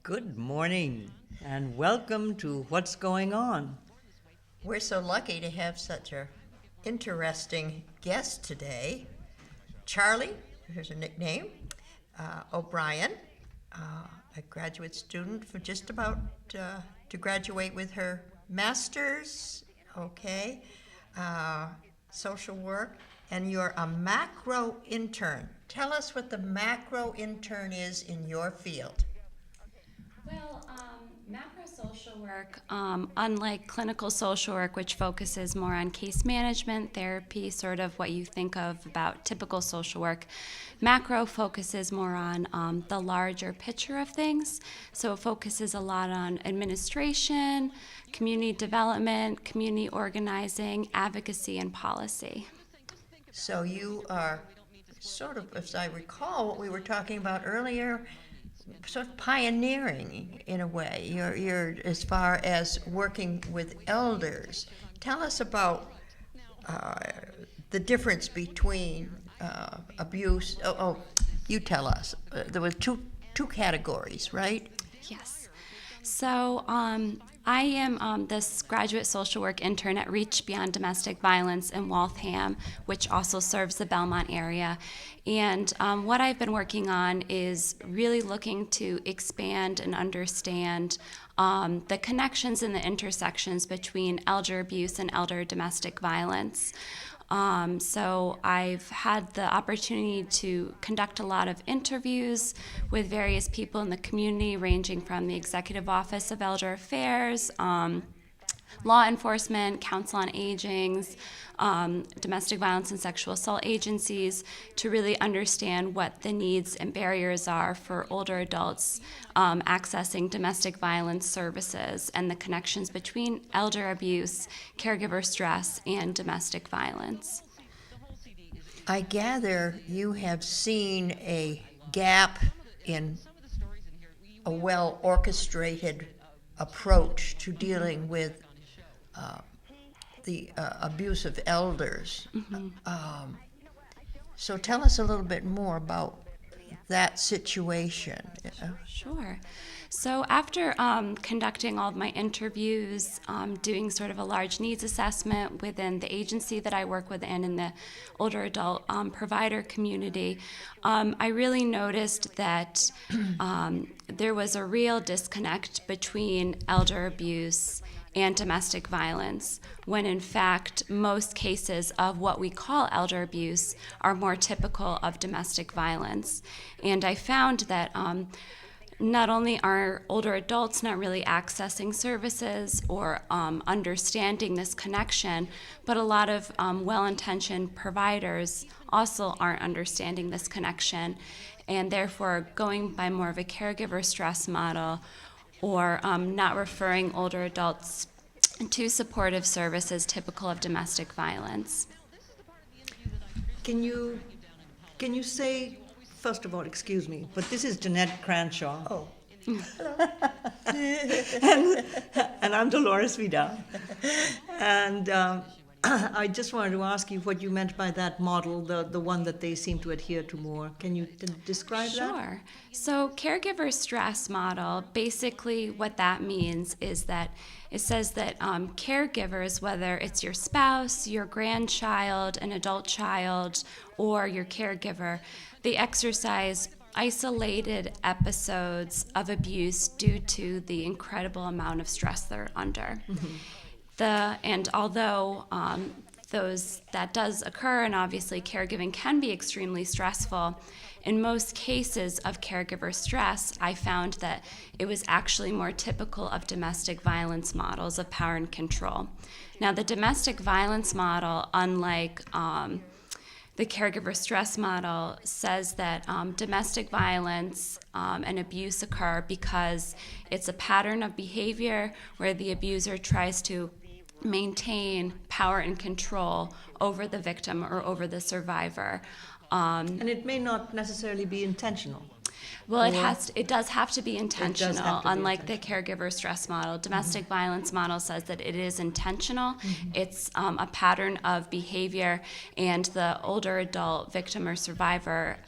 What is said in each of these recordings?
Good morning and welcome to What's Going On. We're so lucky to have such a interesting guest today. Charlie, here's her nickname, O'Brien, a graduate student for just about to graduate with her master's, social work, and you're a macro intern. Tell us what the macro intern is in your field. Well, macro social work, unlike clinical social work, which focuses more on case management, therapy, sort of what you think of about typical social work, macro focuses more on the larger picture of things. So it focuses a lot on administration, community development, community organizing, advocacy, and policy. So you are sort of, as I recall, what we were talking about earlier, sort of pioneering in a way. You're as far as working with elders. Tell us about the difference between abuse. You tell us. There were two categories, right? Yes. So I am this graduate social work intern at Reach Beyond Domestic Violence in Waltham, which also serves the Belmont area. And what I've been working on is really looking to expand and understand the connections and the intersections between elder abuse and elder domestic violence. So I've had the opportunity to conduct a lot of interviews with various people in the community, ranging from the Executive Office of Elder Affairs, law enforcement, council on agings, domestic violence and sexual assault agencies, to really understand what the needs and barriers are for older adults accessing domestic violence services and the connections between elder abuse, caregiver stress, and domestic violence. I gather you have seen a gap in a well-orchestrated approach to dealing with the abuse of elders. So tell us a little bit more about that situation. Sure. So after conducting all of my interviews, doing sort of a large needs assessment within the agency that I work with and in the older adult provider community, I really noticed that there was a real disconnect between elder abuse and domestic violence, when in fact most cases of what we call elder abuse are more typical of domestic violence. And I found that not only are older adults not really accessing services or understanding this connection, but a lot of well-intentioned providers also aren't understanding this connection, and therefore going by more of a caregiver stress model, or not referring older adults to supportive services typical of domestic violence. Can you say, first of all, excuse me, but this is Jeanette Cranshaw. Oh, and I'm Dolores Vidal. And I just wanted to ask you what you meant by that model, the one that they seem to adhere to more. Can you describe that? Sure. So caregiver stress model, basically what that means is that it says that caregivers, whether it's your spouse, your grandchild, an adult child, or your caregiver, they exercise isolated episodes of abuse due to the incredible amount of stress they're under. Mm-hmm. And although that does occur, and obviously caregiving can be extremely stressful, in most cases of caregiver stress, I found that it was actually more typical of domestic violence models of power and control. Now, the domestic violence model, unlike the caregiver stress model, says that domestic violence and abuse occur because it's a pattern of behavior where the abuser tries to maintain power and control over the victim or over the survivor. And it may not necessarily be intentional. Well, Or- it does have to be intentional. to be Unlike the caregiver stress model, domestic violence model says that it is intentional. It's a pattern of behavior, and the older adult victim or survivor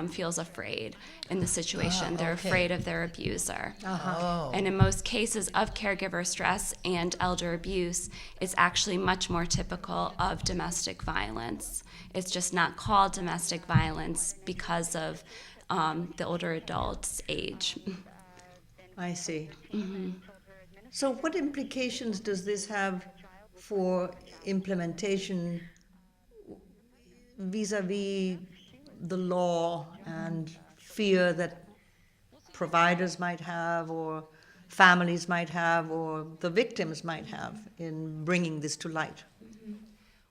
feels afraid in the situation. They're okay. afraid of their abuser. Oh. And in most cases of caregiver stress and elder abuse, it's actually much more typical of domestic violence. It's just not called domestic violence because of the older adult's age. I see. So, what implications does this have for implementation vis-a-vis the law and fear that providers might have, or families might have, or the victims might have in bringing this to light?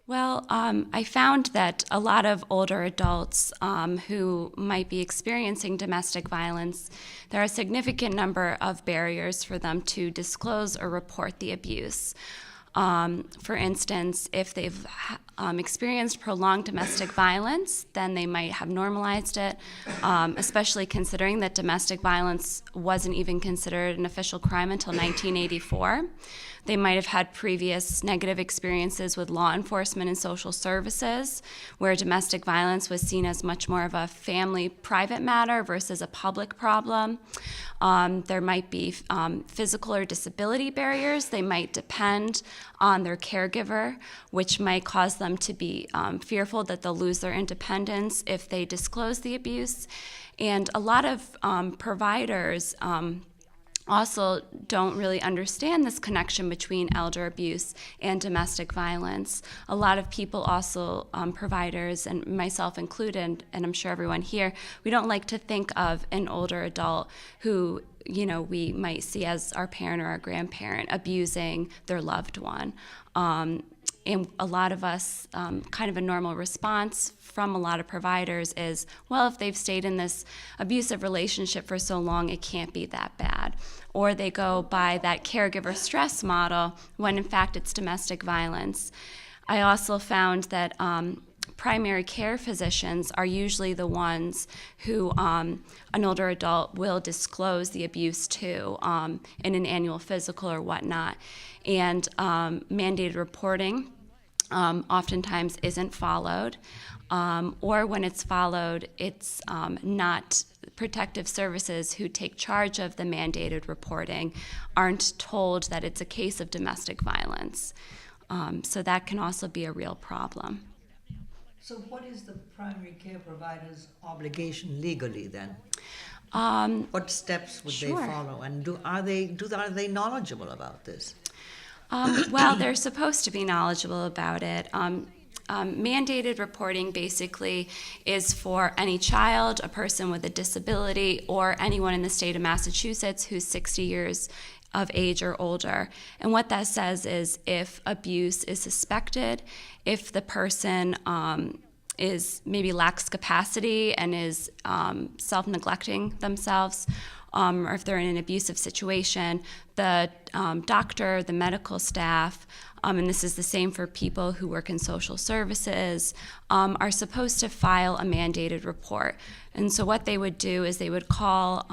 Well, I found that a lot of older adults who might be experiencing domestic violence, there are a significant number of barriers for them to disclose or report the abuse. For instance, if they've experienced prolonged domestic violence, then they might have normalized it, especially considering that domestic violence wasn't even considered an official crime until 1984. They might have had previous negative experiences with law enforcement and social services, where domestic violence was seen as much more of a family private matter versus a public problem. There might be physical or disability barriers. They might depend on their caregiver, which might cause them to be fearful that they'll lose their independence if they disclose the abuse. And a lot of providers also don't really understand this connection between elder abuse and domestic violence. A lot of people also, providers, and myself included, and I'm sure everyone here, we don't like to think of an older adult who, you know, we might see as our parent or our grandparent abusing their loved one. And a lot of us, kind of a normal response from a lot of providers is, well, if they've stayed in this abusive relationship for so long, it can't be that bad. Or they go by that caregiver stress model when in fact it's domestic violence. I also found that primary care physicians are usually the ones who an older adult will disclose the abuse to in an annual physical or whatnot. And mandated reporting oftentimes isn't followed, or when it's followed, it's not protective services who take charge of the mandated reporting aren't told that it's a case of domestic violence. So that can also be a real problem. So, what is the primary care provider's obligation legally then? What steps would they Sure. follow, and are they knowledgeable about this? Well, they're supposed to be knowledgeable about it. Mandated reporting basically is for any child, a person with a disability, or anyone in the state of Massachusetts who's 60 years of age or older. And what that says is if abuse is suspected, if the person is maybe lacks capacity and is self-neglecting themselves, or if they're in an abusive situation, the doctor, the medical staff, and this is the same for people who work in social services, are supposed to file a mandated report. And so what they would do is they would call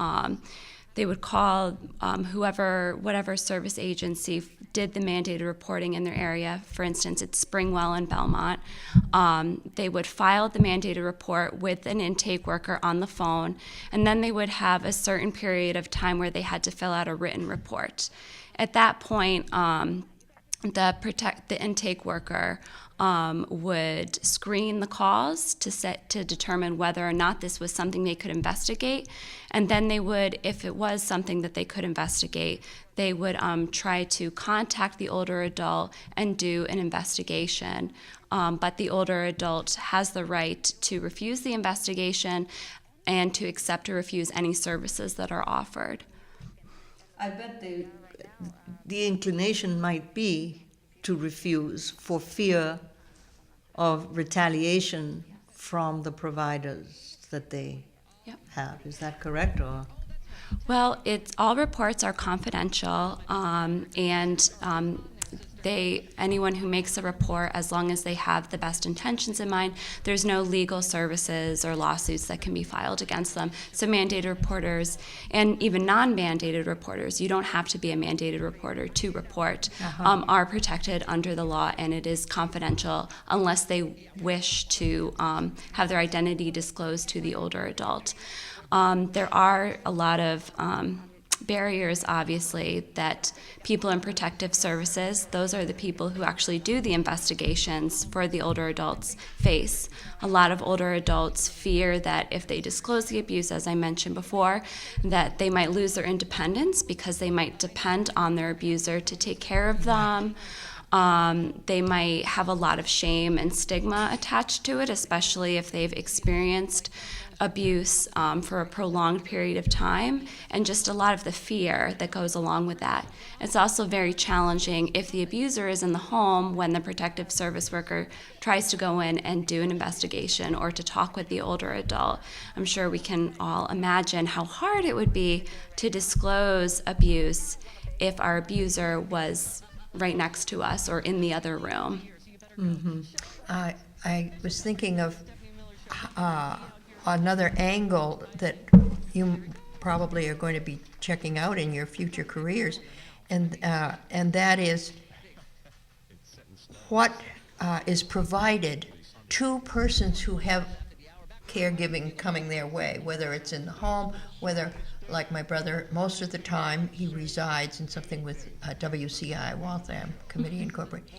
whatever service agency did the mandated reporting in their area. For instance, it's Springwell in Belmont. They would file the mandated report with an intake worker on the phone, and then they would have a certain period of time where they had to fill out a written report. At that point, the intake worker would screen the calls to determine whether or not this was something they could investigate, and then they would, if it was something that they could investigate, they would try to contact the older adult and do an investigation. But the older adult has the right to refuse the investigation and to accept or refuse any services that are offered. I bet the inclination might be to refuse for fear of retaliation from the providers that they Yep. have. Is that correct? Or Well, all reports are confidential, and anyone who makes a report, as long as they have the best intentions in mind, there's no legal services or lawsuits that can be filed against them. So mandated reporters and even non-mandated reporters, you don't have to be a mandated reporter to report, are protected under the law, and it is confidential unless they wish to have their identity disclosed to the older adult. There are a lot of barriers, obviously, that people in protective services, those are the people who actually do the investigations for the older adults, face. A lot of older adults fear that if they disclose the abuse, as I mentioned before, that they might lose their independence because they might depend on their abuser to take care of them. They might have a lot of shame and stigma attached to it, especially if they've experienced abuse for a prolonged period of time, and just a lot of the fear that goes along with that. It's also very challenging if the abuser is in the home when the protective service worker tries to go in and do an investigation or to talk with the older adult. I'm sure we can all imagine how hard it would be to disclose abuse if our abuser was right next to us or in the other room. Mm-hmm. I was thinking of another angle that you probably are going to be checking out in your future careers, and that is what is provided to persons who have caregiving coming their way, whether it's in the home, whether, like my brother, most of the time he resides in something with WCI, Waltham Committee Incorporated.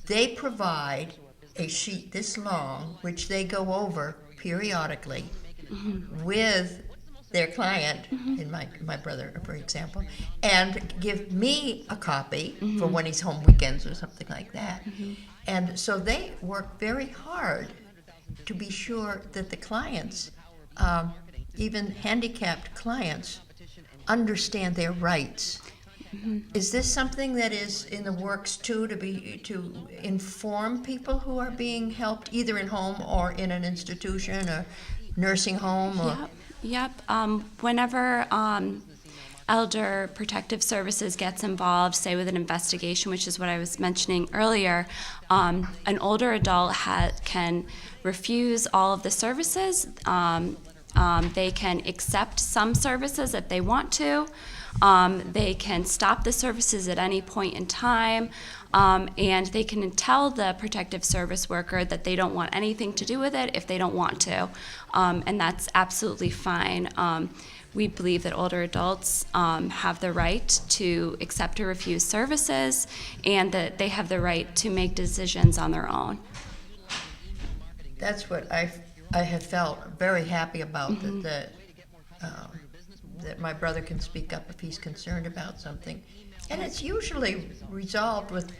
They provide a sheet this long, which they go over periodically with their client, in my brother, for example, and give me a copy for when he's home weekends or something like that. And so they work very hard to be sure that the clients, even handicapped clients, understand their rights. Is this something that is in the works too, to inform people who are being helped either in home or in an institution or nursing home? Or? Yep. Whenever Elder Protective Services gets involved, say with an investigation, which is what I was mentioning earlier, an older adult can refuse all of the services. They can accept some services if they want to. They can stop the services at any point in time, and they can tell the protective service worker that they don't want anything to do with it if they don't want to, and that's absolutely fine. We believe that older adults have the right to accept or refuse services, and that they have the right to make decisions on their own. That's what I have felt very happy about, that my brother can speak up if he's concerned about something. And it's usually resolved with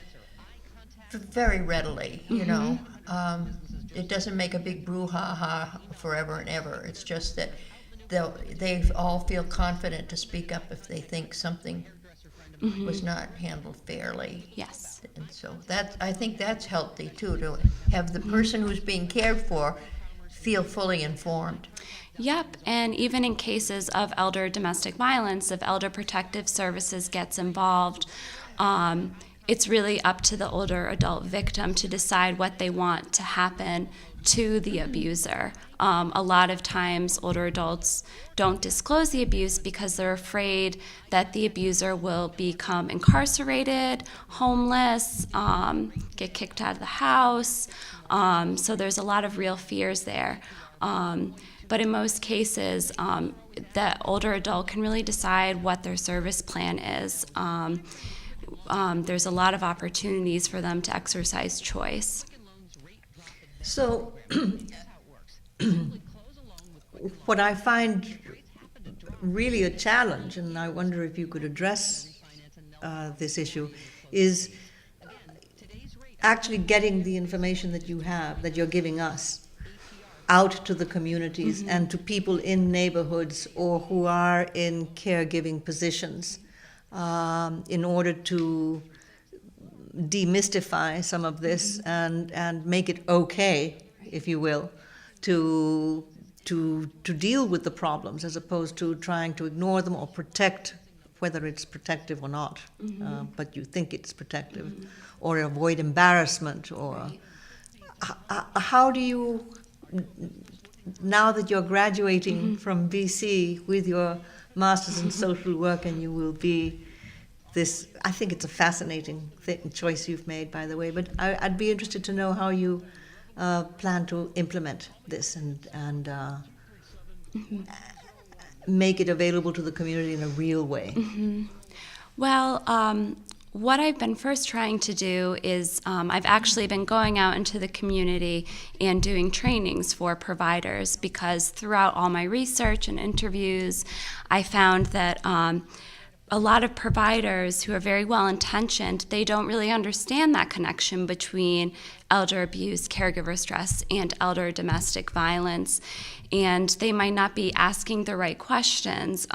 very readily, you know. It doesn't make a big brouhaha forever and ever. It's just that they all feel confident to speak up if they think something was not handled fairly. Yes. And so I think that's healthy too, to have the person who's being cared for feel fully informed. Yep, and even in cases of elder domestic violence, if Elder Protective Services gets involved, it's really up to the older adult victim to decide what they want to happen to the abuser. A lot of times, older adults don't disclose the abuse because they're afraid that the abuser will become incarcerated, homeless, get kicked out of the house. So there's a lot of real fears there. But in most cases, the older adult can really decide what their service plan is. There's a lot of opportunities for them to exercise choice. So, what I find really a challenge, and I wonder if you could address this issue, is actually getting the information that you have, that you're giving us, out to the communities and to people in neighborhoods or who are in caregiving positions, in order to demystify some of this and make it okay, if you will, to deal with the problems as opposed to trying to ignore them or protect whether it's protective or not, but you think it's protective, or avoid embarrassment, or how do you, now that you're graduating from BC with your master's in social work, and you will be this, I think it's a fascinating choice you've made, by the way, but I'd be interested to know how you plan to implement this and make it available to the community in a real way. Well, what I've been first trying to do is I've actually been going out into the community and doing trainings for providers, because throughout all my research and interviews, I found that a lot of providers who are very well-intentioned, they don't really understand that connection between elder abuse, caregiver stress, and elder domestic violence. And they might not be asking the right questions.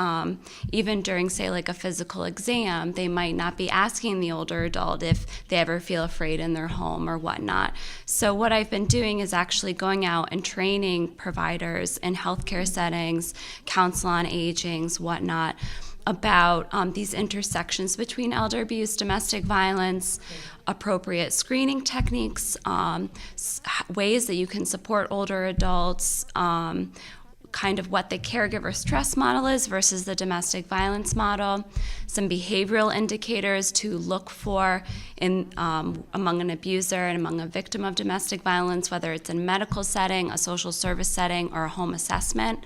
Even during, say, like a physical exam, they might not be asking the older adult if they ever feel afraid in their home or whatnot. So what I've been doing is actually going out and training providers in healthcare settings, counsel on agings, whatnot, about these intersections between elder abuse, domestic violence, appropriate screening techniques, ways that you can support older adults, kind of what the caregiver stress model is versus the domestic violence model, some behavioral indicators to look for in among an abuser and among a victim of domestic violence, whether it's in a medical setting, a social service setting, or a home assessment.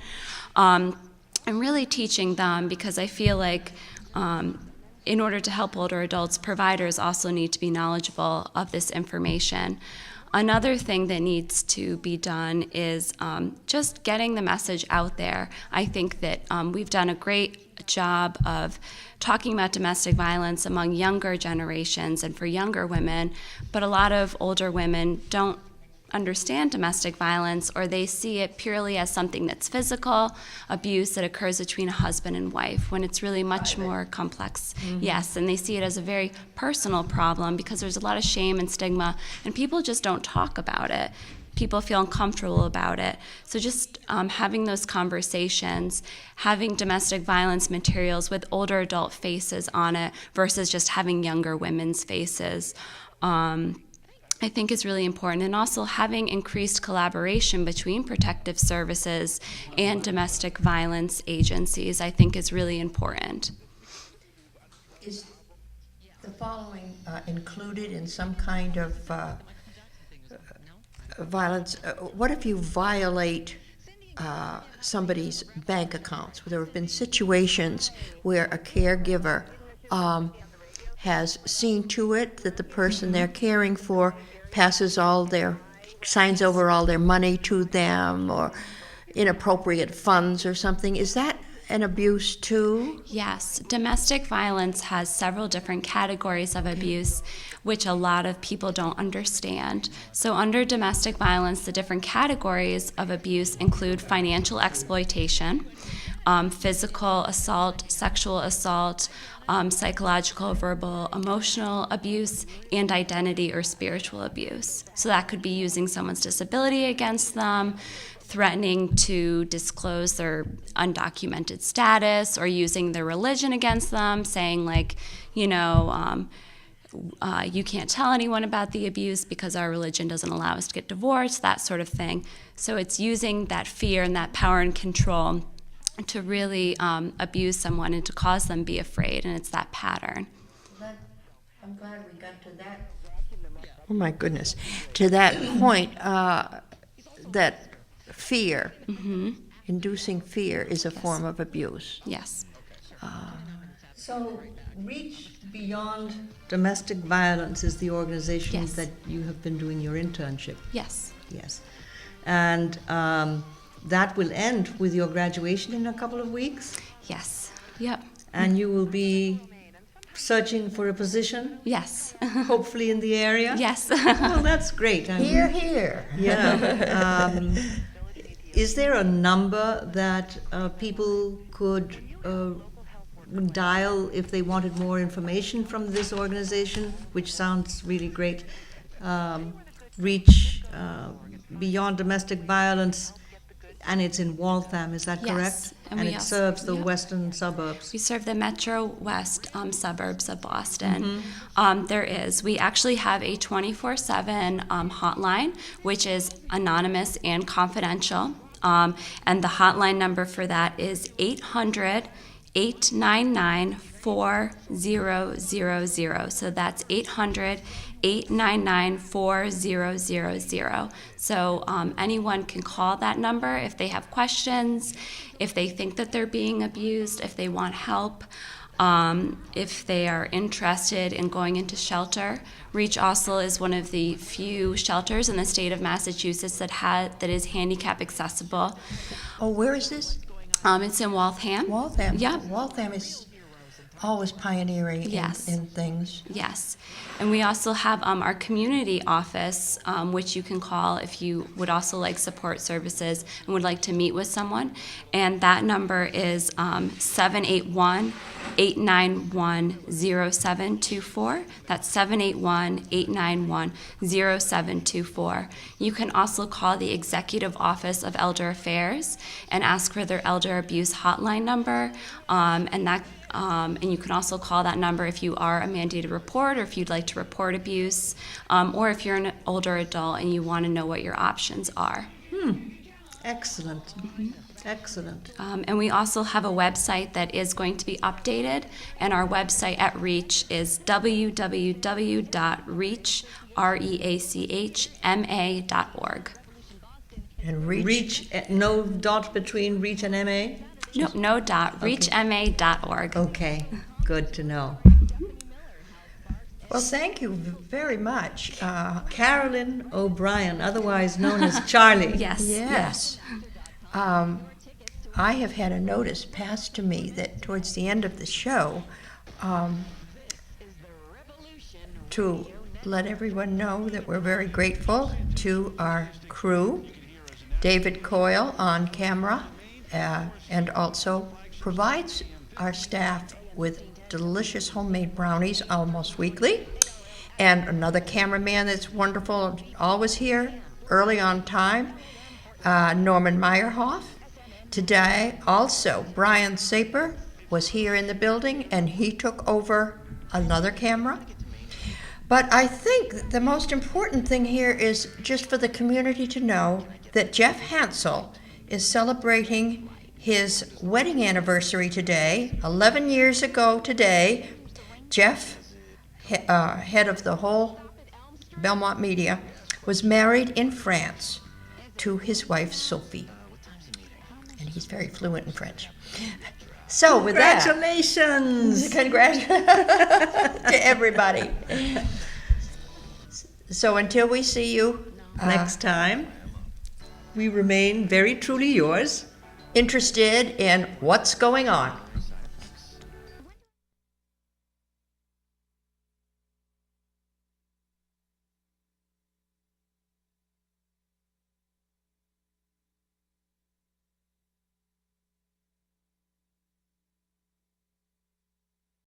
I'm really teaching them, because I feel like in order to help older adults, providers also need to be knowledgeable of this information. Another thing that needs to be done is just getting the message out there. I think that we've done a great job of talking about domestic violence among younger generations and for younger women, but a lot of older women don't understand domestic violence, or they see it purely as something that's physical abuse that occurs between a husband and wife, when it's really much more complex. Yes, and they see it as a very personal problem, because there's a lot of shame and stigma, and people just don't talk about it. People feel uncomfortable about it. So just having those conversations, having domestic violence materials with older adult faces on it versus just having younger women's faces, I think is really important. And also having increased collaboration between protective services and domestic violence agencies, I think is really important. Is the following included in some kind of violence? What if you violate somebody's bank accounts? There have been situations where a caregiver has seen to it that the person they're caring for signs over all their money to them, or inappropriate funds or something. Is that an abuse too? Yes, domestic violence has several different categories of abuse, which a lot of people don't understand. So under domestic violence, the different categories of abuse include financial exploitation, physical assault, sexual assault, psychological, verbal, emotional abuse, and identity or spiritual abuse. So that could be using someone's disability against them, threatening to disclose their undocumented status, or using their religion against them, saying like, you can't tell anyone about the abuse because our religion doesn't allow us to get divorced, that sort of thing. So it's using that fear and that power and control to really abuse someone and to cause them be afraid, and it's that pattern. I'm glad we got to that. Oh my goodness, to that point, that fear, inducing fear is a form of abuse. Yes. So Reach Beyond Domestic Violence is the organization Yes. that you have been doing your internship. Yes. Yes. And that will end with your graduation in a couple of weeks, Yes. Yep. and you will be searching for a position, Yes. hopefully in the area. Yes. Well, that's great. I mean, Hear, hear. yeah. Is there a number that people could dial if they wanted more information from this organization, which sounds really great? Reach Beyond Domestic Violence. and it's in Waltham, is that Yes, correct? and And we it also- serves the yep. western suburbs. We serve the Metro West suburbs of Boston. Mm-hmm. We actually have a 24/7 hotline, which is anonymous and confidential. And the hotline number for that is 800-899-4000. So that's 800-899-4000. So anyone can call that number if they have questions, if they think that they're being abused, if they want help, if they are interested in going into shelter. Reach also is one of the few shelters in the state of Massachusetts that is handicap accessible. Oh, where is this? It's in Waltham. Waltham. Yep. Waltham is always pioneering Yes. in things. Yes. And we also have our community office, which you can call if you would also like support services and would like to meet with someone. And that number is 781-891-0724. That's 781-891-0724. You can also call the Executive Office of Elder Affairs and ask for their elder abuse hotline number, and you can also call that number if you are a mandated report or if you'd like to report abuse, or if you're an older adult and you want to know what your options are. Excellent. Excellent. And we also have a website that is going to be updated, and our website at Reach is www.reachma.org. And Reach, no dot between reach and MA? No dot, reachma.org. Okay, good to know. well, thank you very much. Carolyn O'Brien, otherwise known as Charlie. Yes. Yes. I have had a notice passed to me that towards the end of the show, to let everyone know that we're very grateful to our crew, David Coyle on camera, and also provides our staff with delicious homemade brownies almost weekly. And another cameraman that's wonderful, always here, early on time, Norman Meyerhoff. Today, also, Brian Saper was here in the building, and he took over another camera. But I think the most important thing here is just for the community to know that Jeff Hansel is celebrating his wedding anniversary today. 11 years ago today, Jeff, head of the whole Belmont Media, was married in France to his wife, Sophie. And he's very fluent in French. So with that, Congratulations! congratulations to everybody. So until we see you Next time, we remain very truly yours. interested in what's going on.